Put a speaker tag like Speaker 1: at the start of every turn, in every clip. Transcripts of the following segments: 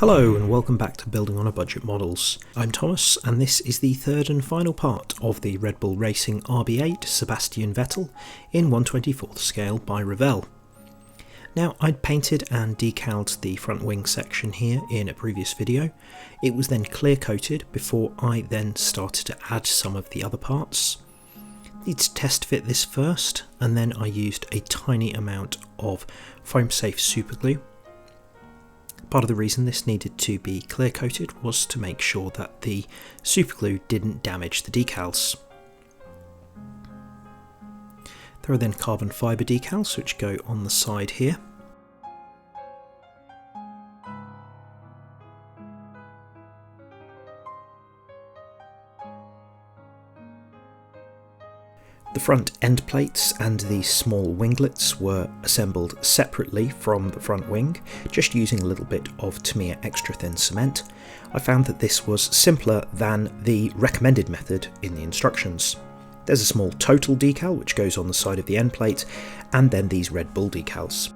Speaker 1: Hello and welcome back to Building on a Budget Models. I'm Thomas and this is the third and final part of the Red Bull Racing RB8 Sebastian Vettel in 1/24th scale by Revell. Now, I'd painted and decaled the front wing section here in a previous video. It was then clear coated before I then started to add some of the other parts. Need to test fit this first, and then I used a tiny amount of foam safe super glue. Part of the reason this needed to be clear coated was to make sure that the super glue didn't damage the decals. There are then carbon fibre decals which go on the side here. The front end plates and the small winglets were assembled separately from the front wing, just using a little bit of Tamiya extra thin cement. I found that this was simpler than the recommended method in the instructions. There's a small total decal which goes on the side of the end plate, and then these Red Bull decals.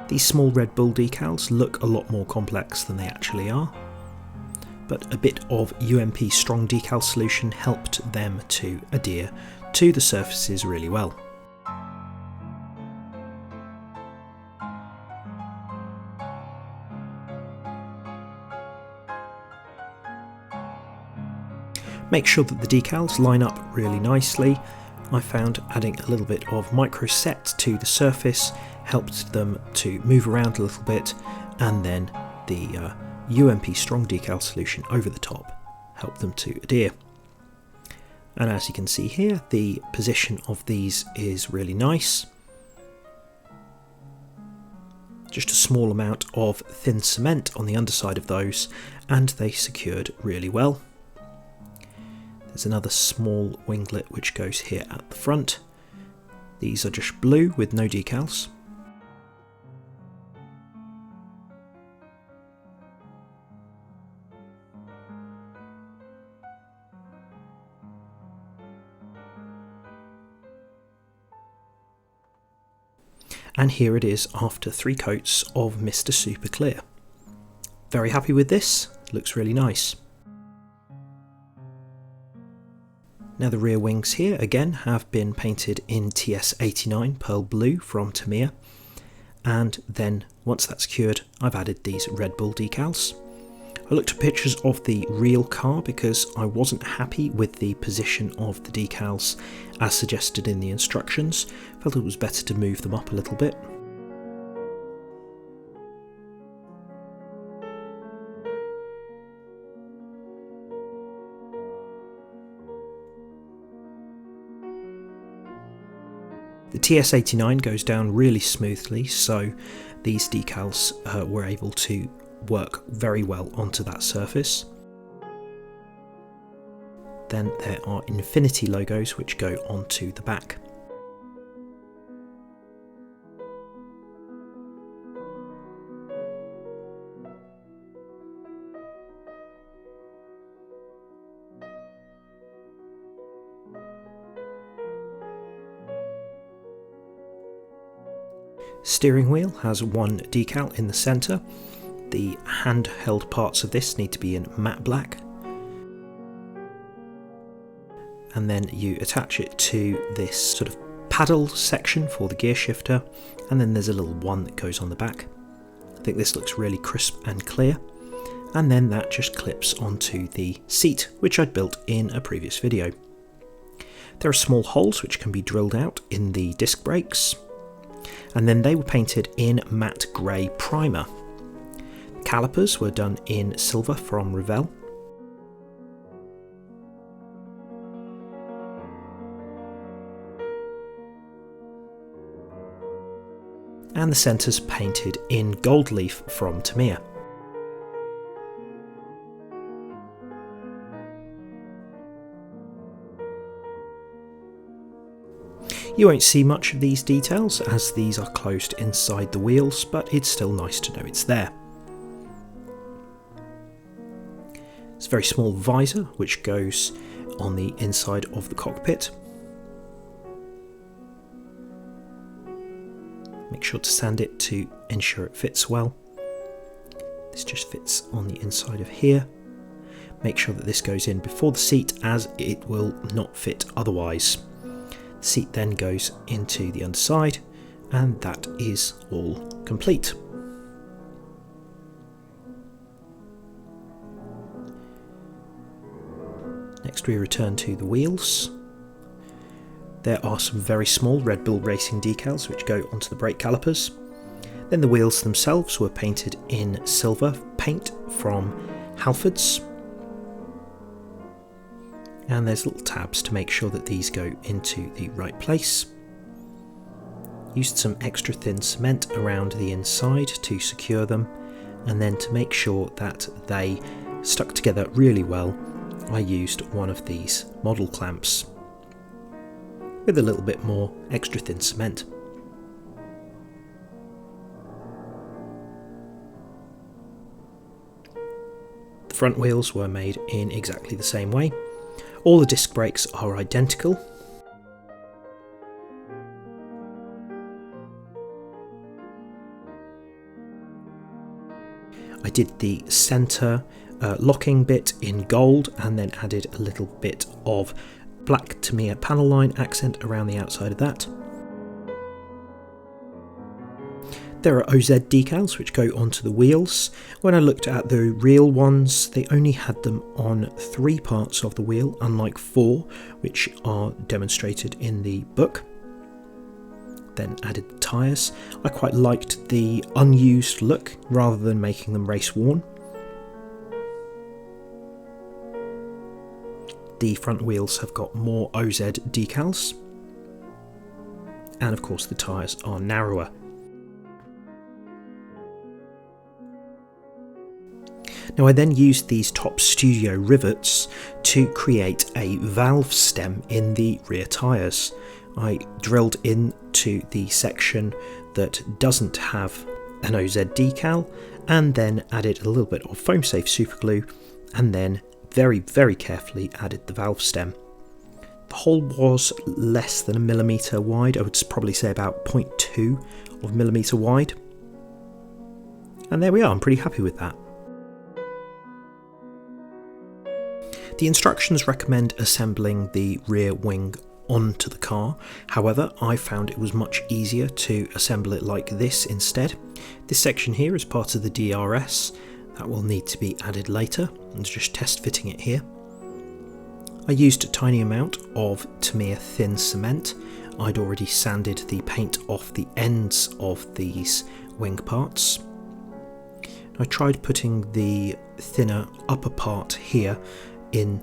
Speaker 1: These small Red Bull decals look a lot more complex than they actually are, but a bit of UMP strong decal solution helped them to adhere to the surfaces really well. Make sure that the decals line up really nicely. I found adding a little bit of micro set to the surface helped them to move around a little bit, and then the UMP strong decal solution over the top helped them to adhere. And as you can see here, the position of these is really nice. Just a small amount of thin cement on the underside of those, and they secured really well. There's another small winglet which goes here at the front. These are just blue with no decals. And here it is after 3 coats of Mr. Super Clear. Very happy with this, looks really nice. Now the rear wings here again have been painted in TS89 Pearl Blue from Tamiya, and then once that's cured I've added these Red Bull decals. I looked at pictures of the real car because I wasn't happy with the position of the decals as suggested in the instructions. Felt it was better to move them up a little bit. The TS89 goes down really smoothly, so these decals were able to work very well onto that surface. Then there are Infinity logos which go onto the back. Steering wheel has one decal in the centre. The handheld parts of this need to be in matte black. And then you attach it to this sort of paddle section for the gear shifter, and then there's a little one that goes on the back. I think this looks really crisp and clear, and then that just clips onto the seat, which I'd built in a previous video. There are small holes which can be drilled out in the disc brakes, and then they were painted in matte grey primer. Calipers were done in silver from Revell. And the centres painted in gold leaf from Tamiya. You won't see much of these details as these are closed inside the wheels, but it's still nice to know it's there. It's a very small visor which goes on the inside of the cockpit. Make sure to sand it to ensure it fits well. This just fits on the inside of here. Make sure that this goes in before the seat, as it will not fit otherwise. The seat then goes into the underside, and that is all complete. Next we return to the wheels. There are some very small Red Bull Racing decals which go onto the brake calipers. Then the wheels themselves were painted in silver paint from Halfords. And there's little tabs to make sure that these go into the right place. Used some extra thin cement around the inside to secure them, and then to make sure that they stuck together really well, I used one of these model clamps with a little bit more extra thin cement. The front wheels were made in exactly the same way. All the disc brakes are identical. I did the centre locking bit in gold and then added a little bit of black Tamiya panel line accent around the outside of that. There are OZ decals which go onto the wheels. When I looked at the real ones, they only had them on 3 parts of the wheel, unlike 4 which are demonstrated in the book. Then added the tyres. I quite liked the unused look rather than making them race worn. The front wheels have got more OZ decals, and of course the tyres are narrower. Now I then used these top studio rivets to create a valve stem in the rear tyres. I drilled into the section that doesn't have an OZ decal and then added a little bit of foam safe superglue, and then very carefully added the valve stem. The hole was less than 1 millimetre wide. I would probably say about 0.2 of millimetre wide. And there we are, I'm pretty happy with that. The instructions recommend assembling the rear wing onto the car. However, I found it was much easier to assemble it like this instead. This section here is part of the DRS. That will need to be added later. I'm just test fitting it here. I used a tiny amount of Tamiya thin cement. I'd already sanded the paint off the ends of these wing parts. I tried putting the thinner upper part here in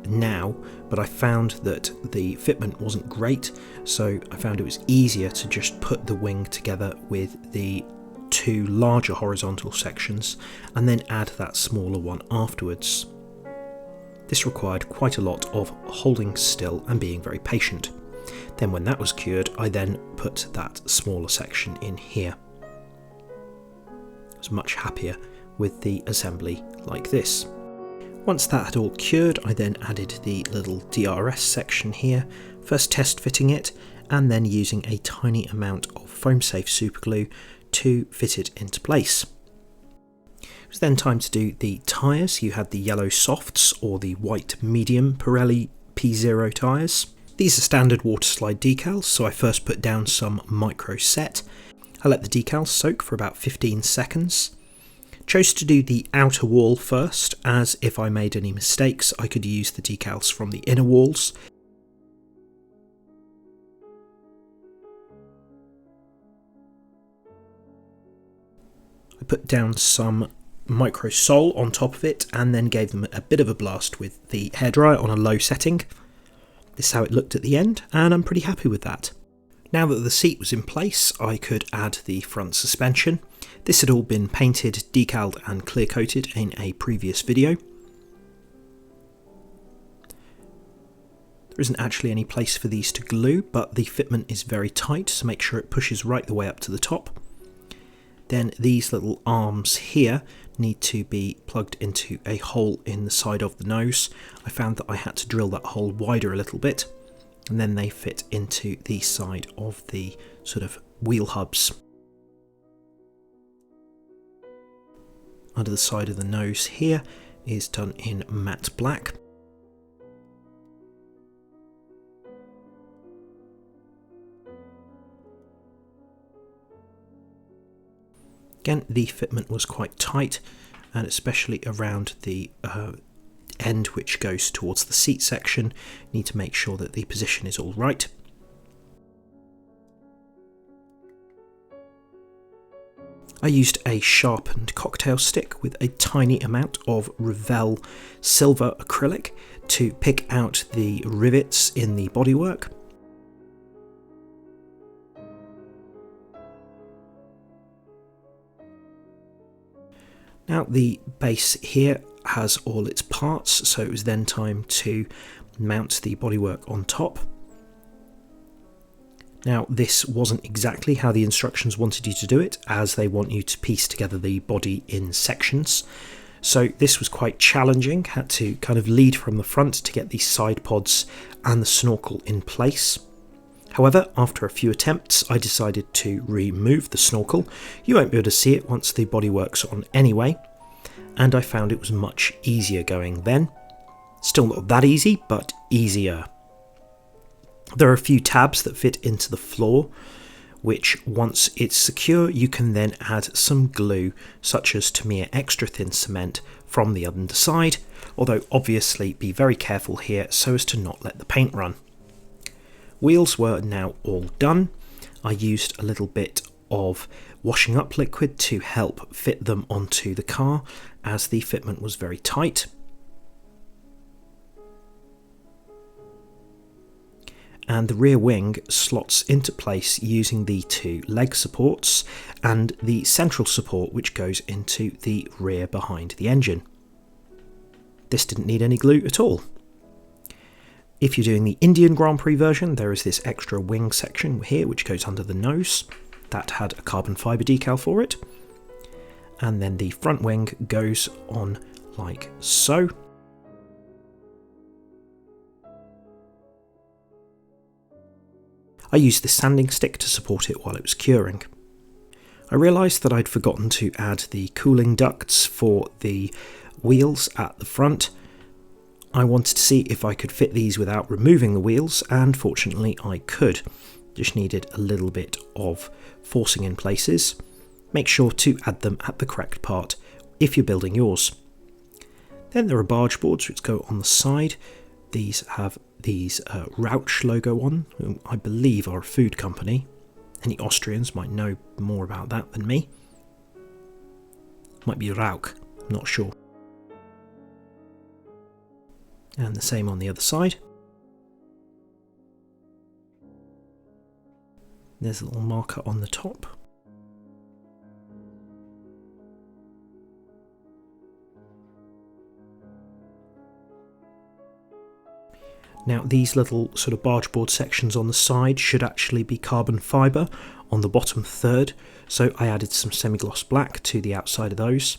Speaker 1: now, but I found that the fitment wasn't great, so I found it was easier to just put the wing together with the 2 larger horizontal sections and then add that smaller one afterwards. This required quite a lot of holding still and being very patient. Then when that was cured, I then put that smaller section in here. I was much happier with the assembly like this. Once that had all cured, I then added the little DRS section here, first test fitting it and then using a tiny amount of foam safe superglue to fit it into place. It was then time to do the tyres. You had the yellow softs or the white medium Pirelli P0 tyres. These are standard waterslide decals, so I first put down some micro set. I let the decals soak for about 15 seconds. Chose to do the outer wall first, as if I made any mistakes I could use the decals from the inner walls. I put down some micro sole on top of it and then gave them a bit of a blast with the hairdryer on a low setting. This is how it looked at the end, and I'm pretty happy with that. Now that the seat was in place, I could add the front suspension. This had all been painted, decaled and clear coated in a previous video. There isn't actually any place for these to glue, but the fitment is very tight, so make sure it pushes right the way up to the top. Then these little arms here need to be plugged into a hole in the side of the nose. I found that I had to drill that hole wider a little bit, and then they fit into the side of the sort of wheel hubs. under the side of the nose here is done in matte black. Again, the fitment was quite tight, and especially around the end which goes towards the seat section, you need to make sure that the position is all right. I used a sharpened cocktail stick with a tiny amount of Revell silver acrylic to pick out the rivets in the bodywork. Now the base here has all its parts, so it was then time to mount the bodywork on top. Now this wasn't exactly how the instructions wanted you to do it, as they want you to piece together the body in sections. So this was quite challenging, had to kind of lead from the front to get the side pods and the snorkel in place. However, after a few attempts, I decided to remove the snorkel. You won't be able to see it once the bodywork's on anyway, and I found it was much easier going then. Still not that easy, but easier. There are a few tabs that fit into the floor, which once it's secure, you can then add some glue, such as Tamiya extra thin cement from the underside, although obviously be very careful here so as to not let the paint run. Wheels were now all done. I used a little bit of washing up liquid to help fit them onto the car, as the fitment was very tight. And the rear wing slots into place using the two leg supports and the central support which goes into the rear behind the engine. This didn't need any glue at all. If you're doing the Indian Grand Prix version, there is this extra wing section here which goes under the nose. That had a carbon fibre decal for it. And then the front wing goes on like so. I used the sanding stick to support it while it was curing. I realised that I'd forgotten to add the cooling ducts for the wheels at the front. I wanted to see if I could fit these without removing the wheels, and fortunately I could. Just needed a little bit of forcing in places. Make sure to add them at the correct part if you're building yours. Then there are barge boards which go on the side. These have these Rauch logo on, whom I believe are a food company. Any Austrians might know more about that than me. Might be Rauch, I'm not sure. And the same on the other side. There's a little marker on the top. Now these little sort of barge board sections on the side should actually be carbon fibre on the bottom third, so I added some semi-gloss black to the outside of those.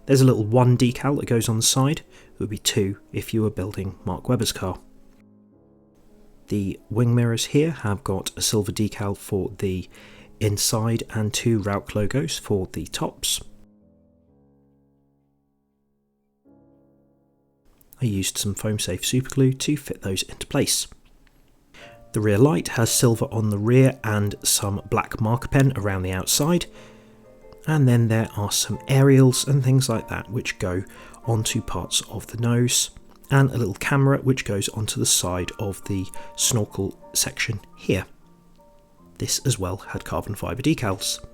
Speaker 1: There's a little 1 decal that goes on the side. It would be 2 if you were building Mark Webber's car. The wing mirrors here have got a silver decal for the inside and 2 Rauch logos for the tops. I used some foam safe superglue to fit those into place. The rear light has silver on the rear and some black marker pen around the outside. And then there are some aerials and things like that which go onto parts of the nose, and a little camera which goes onto the side of the snorkel section here. This as well had carbon fibre decals.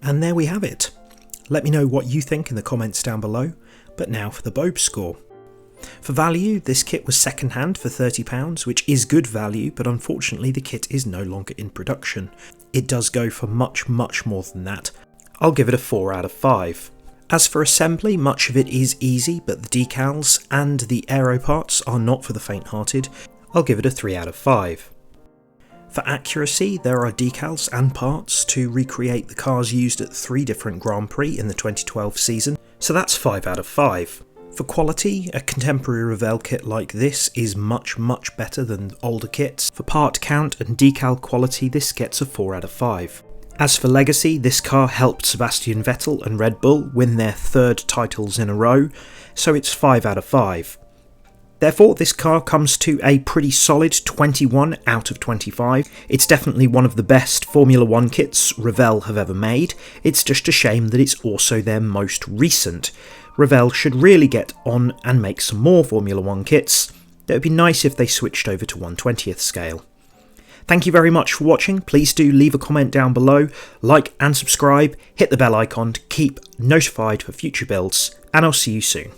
Speaker 1: And there we have it. Let me know what you think in the comments down below, but now for the BOAB score. For value, this kit was second hand for £30, which is good value, but unfortunately the kit is no longer in production. It does go for much more than that. I'll give it a 4 out of 5. As for assembly, much of it is easy, but the decals and the aero parts are not for the faint-hearted. I'll give it a 3 out of 5. For accuracy, there are decals and parts to recreate the cars used at 3 different Grand Prix in the 2012 season, so that's 5 out of 5. For quality, a contemporary Revell kit like this is much better than older kits. For part count and decal quality, this gets a 4 out of 5. As for legacy, this car helped Sebastian Vettel and Red Bull win their 3rd titles in a row, so it's 5 out of 5. Therefore, this car comes to a pretty solid 21 out of 25. It's definitely one of the best Formula 1 kits Revell have ever made. It's just a shame that it's also their most recent. Revell should really get on and make some more Formula 1 kits. It would be nice if they switched over to 1/20th scale. Thank you very much for watching. Please do leave a comment down below, like and subscribe, hit the bell icon to keep notified for future builds, and I'll see you soon.